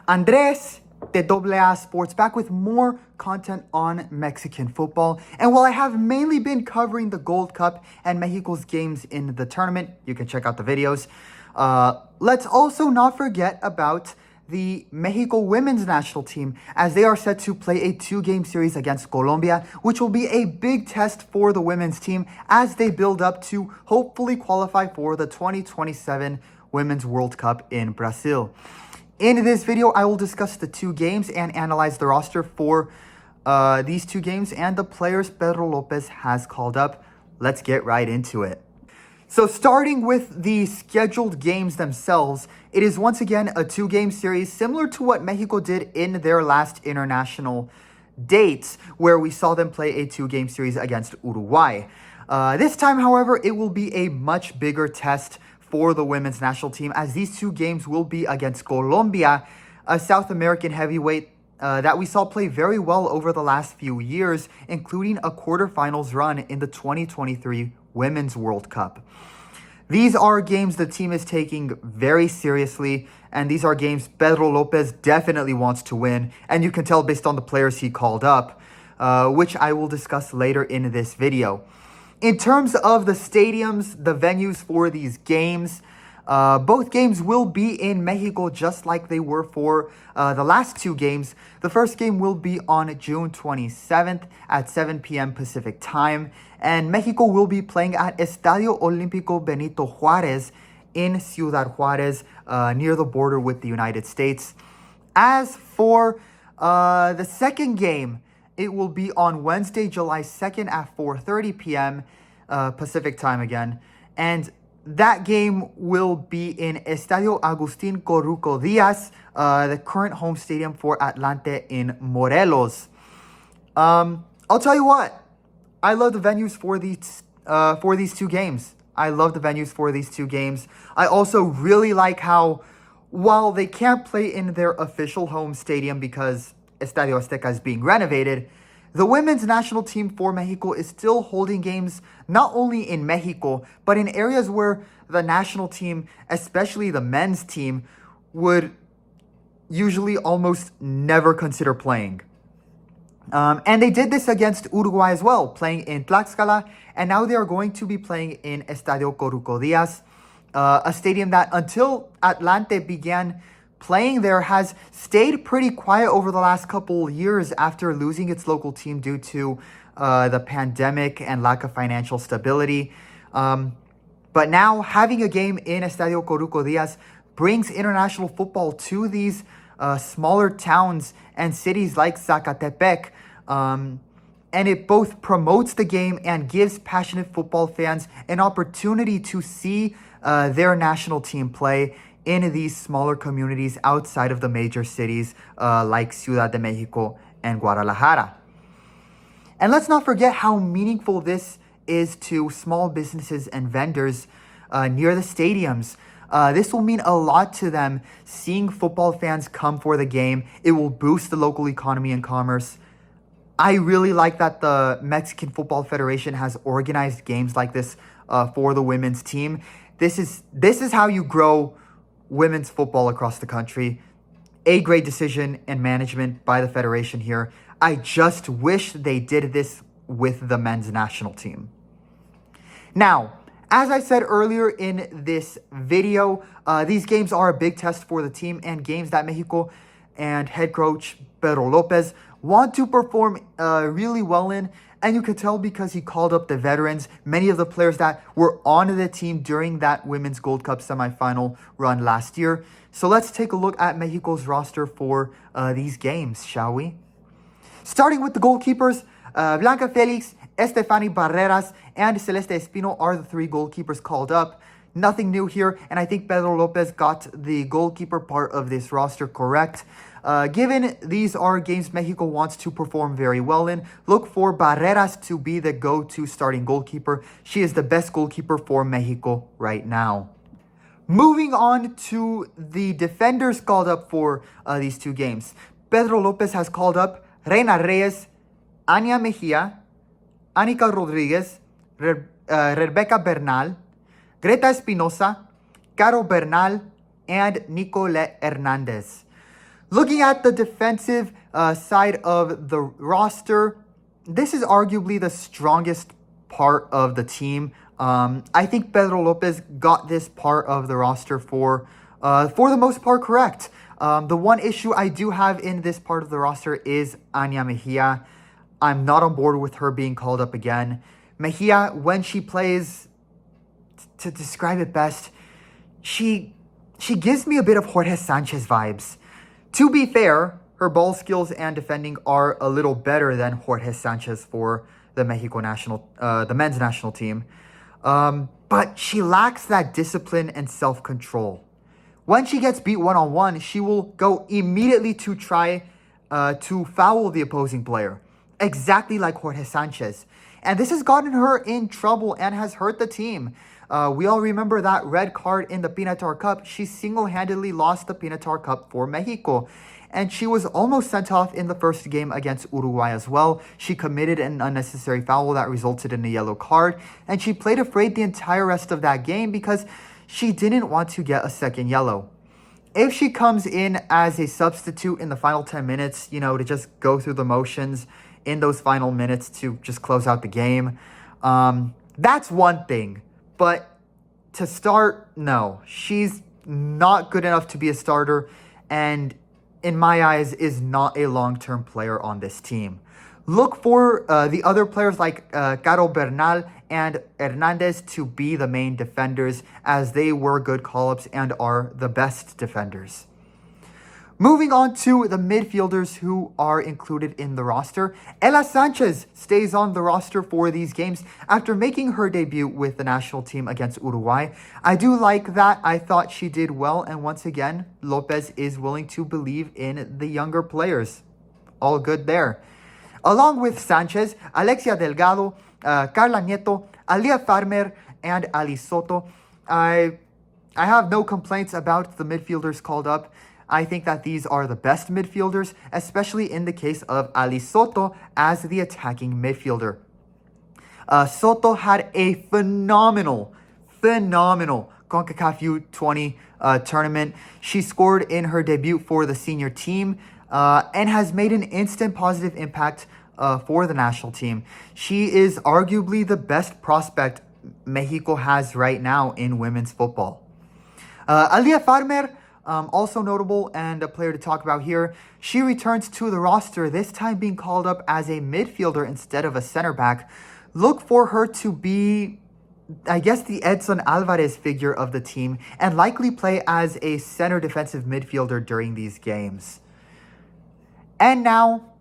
Andres de AA Sports back with more content on Mexican football. And while I have mainly been covering the Gold Cup and Mexico's games in the tournament, you can check out the videos. Let's also not forget about the Mexico women's national team, as they are set to play a 2-game series against Colombia, which will be a big test for the women's team as they build up to hopefully qualify for the 2027 Women's World Cup in Brazil. In this video, I will discuss the 2 games and analyze the roster for these 2 games and the players Pedro Lopez has called up. Let's get right into it. So starting with the scheduled games themselves, it is once again a 2-game series similar to what Mexico did in their last international dates, where we saw them play a 2-game series against Uruguay. This time, however, it will be a much bigger test for the women's national team, as these 2 games will be against Colombia, a South American heavyweight that we saw play very well over the last few years, including a quarterfinals run in the 2023 Women's World Cup. These are games the team is taking very seriously, and these are games Pedro Lopez definitely wants to win, and you can tell based on the players he called up, which I will discuss later in this video. In terms of the stadiums, the venues for these games, both games will be in Mexico just like they were for the last 2 games. The first game will be on June 27th at 7 p.m. Pacific time, and Mexico will be playing at Estadio Olímpico Benito Juárez in Ciudad Juárez, near the border with the United States. As for the second game, it will be on Wednesday, July 2nd at 4:30 p.m. Pacific time again. And that game will be in Estadio Agustín Coruco Díaz, the current home stadium for Atlante in Morelos. I'll tell you what, I love the venues for these 2 games. I love the venues for these 2 games. I also really like how, while they can't play in their official home stadium because Estadio Azteca is being renovated, the women's national team for Mexico is still holding games not only in Mexico, but in areas where the national team, especially the men's team, would usually almost never consider playing. And they did this against Uruguay as well, playing in Tlaxcala, and now they are going to be playing in Estadio Coruco Díaz, a stadium that until Atlante began playing there has stayed pretty quiet over the last couple years after losing its local team due to the pandemic and lack of financial stability. But now having a game in Estadio Coruco Díaz brings international football to these smaller towns and cities like Zacatepec. And it both promotes the game and gives passionate football fans an opportunity to see their national team play in these smaller communities outside of the major cities like Ciudad de Mexico and Guadalajara. And let's not forget how meaningful this is to small businesses and vendors near the stadiums. This will mean a lot to them, seeing football fans come for the game. It will boost the local economy and commerce. I really like that the Mexican Football Federation has organized games like this for the women's team. This is how you grow women's football across the country. A great decision and management by the federation here. I just wish they did this with the men's national team. Now, as I said earlier in this video, these games are a big test for the team and games that Mexico and head coach Pedro Lopez want to perform really well in. And you could tell because he called up the veterans, many of the players that were on the team during that Women's Gold Cup semifinal run last year. So let's take a look at Mexico's roster for these games, shall we? Starting with the goalkeepers, Blanca Felix, Estefany Barreras, and Celeste Espino are the 3 goalkeepers called up. Nothing new here, and I think Pedro Lopez got the goalkeeper part of this roster correct. Given these are games Mexico wants to perform very well in, look for Barreras to be the go-to starting goalkeeper. She is the best goalkeeper for Mexico right now. Moving on to the defenders called up for these 2 games. Pedro Lopez has called up Reina Reyes, Ania Mejia, Anica Rodriguez, Rebecca Bernal, Greta Espinosa, Caro Bernal, and Nicolette Hernandez. Looking at the defensive side of the roster, this is arguably the strongest part of the team. I think Pedro Lopez got this part of the roster for the most part correct. The one issue I do have in this part of the roster is Anya Mejia. I'm not on board with her being called up again. Mejia, when she plays, to describe it best, she gives me a bit of Jorge Sanchez vibes. To be fair, her ball skills and defending are a little better than Jorge Sanchez for the the men's national team. But she lacks that discipline and self-control. When she gets beat one-on-one, she will go immediately to try to foul the opposing player, exactly like Jorge Sanchez. And this has gotten her in trouble and has hurt the team. We all remember that red card in the Pinatar Cup. She single-handedly lost the Pinatar Cup for Mexico. And she was almost sent off in the first game against Uruguay as well. She committed an unnecessary foul that resulted in a yellow card. And she played afraid the entire rest of that game because she didn't want to get a second yellow. If she comes in as a substitute in the final 10 minutes, to just go through the motions in those final minutes to just close out the game, that's one thing. But to start, no. She's not good enough to be a starter, and in my eyes, is not a long-term player on this team. Look for the other players like Caro Bernal and Hernandez to be the main defenders, as they were good call-ups and are the best defenders. Moving on to the midfielders who are included in the roster. Ella Sanchez stays on the roster for these games after making her debut with the national team against Uruguay. I do like that. I thought she did well, and once again, Lopez is willing to believe in the younger players. All good there. Along with Sanchez, Alexia Delgado, Carla Nieto, Alia Farmer, and Ali Soto. I have no complaints about the midfielders called up. I think that these are the best midfielders, especially in the case of Ali Soto as the attacking midfielder. Soto had a phenomenal CONCACAF U20 tournament. She scored in her debut for the senior team and has made an instant positive impact for the national team. She is arguably the best prospect Mexico has right now in women's football. Alia Farmer, also notable and a player to talk about here. She returns to the roster, this time being called up as a midfielder instead of a center back. Look for her to be, I guess, the Edson Alvarez figure of the team and likely play as a center defensive midfielder during these games. And now,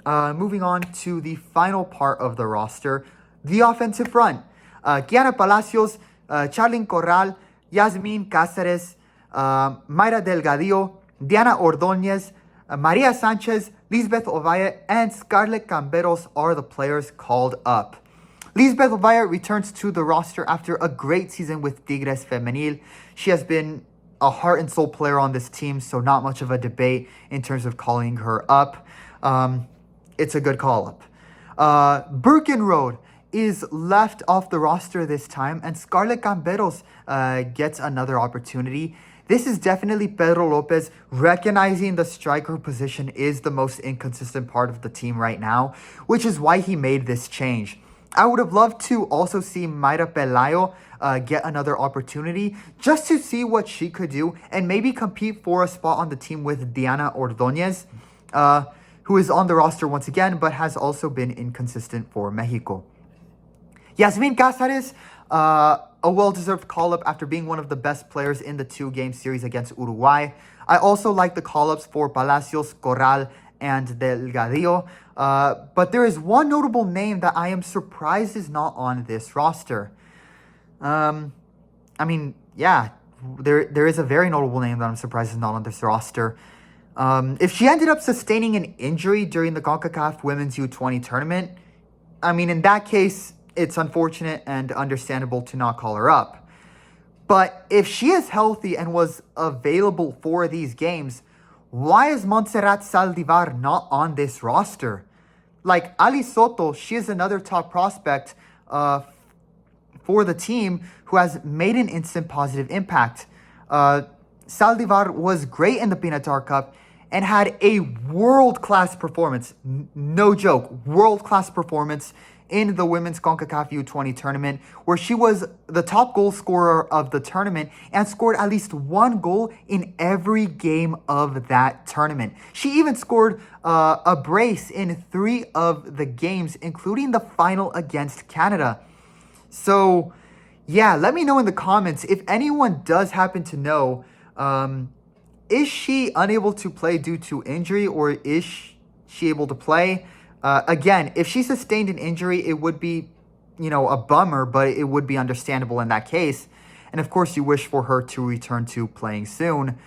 moving on to the final part of the roster, the offensive front. Kiana Palacios, Charlyn Corral, Yasmin Cáceres, Mayra Delgadillo, Diana Ordóñez, Maria Sanchez, Lisbeth Ovalle, and Scarlett Camberos are the players called up. Lisbeth Ovalle returns to the roster after a great season with Tigres Femenil. She has been a heart and soul player on this team, so not much of a debate in terms of calling her up. It's a good call-up. Birkenroad is left off the roster this time, and Scarlett Camberos gets another opportunity. This is definitely Pedro Lopez recognizing the striker position is the most inconsistent part of the team right now, which is why he made this change. I would have loved to also see Mayra Pelayo get another opportunity just to see what she could do and maybe compete for a spot on the team with Diana Ordóñez, who is on the roster once again, but has also been inconsistent for Mexico. Yasmin Cáceres, a well-deserved call-up after being one of the best players in the two-game series against Uruguay. I also like the call-ups for Palacios, Corral, and Delgadillo. But there is one notable name that I am surprised is not on this roster. There is a very notable name that I'm surprised is not on this roster. If she ended up sustaining an injury during the CONCACAF Women's U20 tournament, in that case, it's unfortunate and understandable to not call her up. But if she is healthy and was available for these games, why is Montserrat Saldivar not on this roster? Like Ali Soto, she is another top prospect for the team who has made an instant positive impact. Saldivar was great in the Pinatar Cup and had a world-class performance. No joke, world-class performance in the women's CONCACAF U20 tournament, where she was the top goal scorer of the tournament and scored at least one goal in every game of that tournament. She even scored a brace in 3 of the games, including the final against Canada. So, yeah, let me know in the comments if anyone does happen to know, is she unable to play due to injury, or is she able to play? Again, if she sustained an injury, it would be, a bummer, but it would be understandable in that case. And of course, you wish for her to return to playing soon.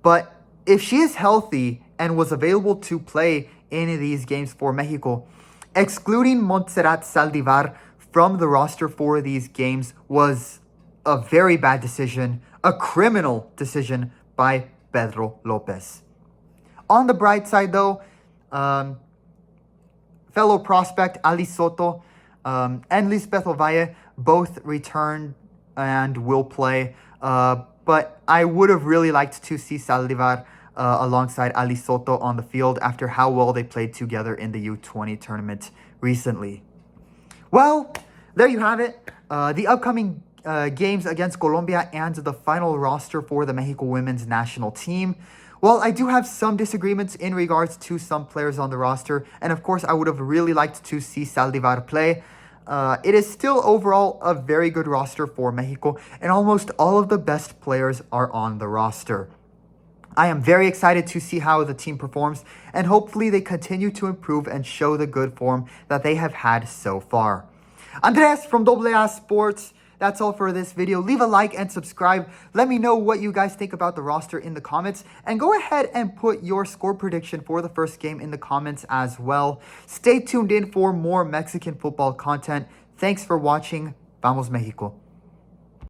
But if she is healthy and was available to play in these games for Mexico, excluding Montserrat Saldivar from the roster for these games was a very bad decision, a criminal decision by Pedro Lopez. On the bright side, though, fellow prospect Ali Soto and Lisbeth Ovalle both returned and will play. But I would have really liked to see Saldivar alongside Ali Soto on the field after how well they played together in the U20 tournament recently. Well, there you have it. The upcoming games against Colombia and the final roster for the Mexico women's national team. Well, I do have some disagreements in regards to some players on the roster, and of course, I would have really liked to see Saldivar play. It is still overall a very good roster for Mexico, and almost all of the best players are on the roster. I am very excited to see how the team performs, and hopefully they continue to improve and show the good form that they have had so far. Andres from AA Sports. That's all for this video. Leave a like and subscribe. Let me know what you guys think about the roster in the comments. And go ahead and put your score prediction for the first game in the comments as well. Stay tuned in for more Mexican football content. Thanks for watching. Vamos Mexico.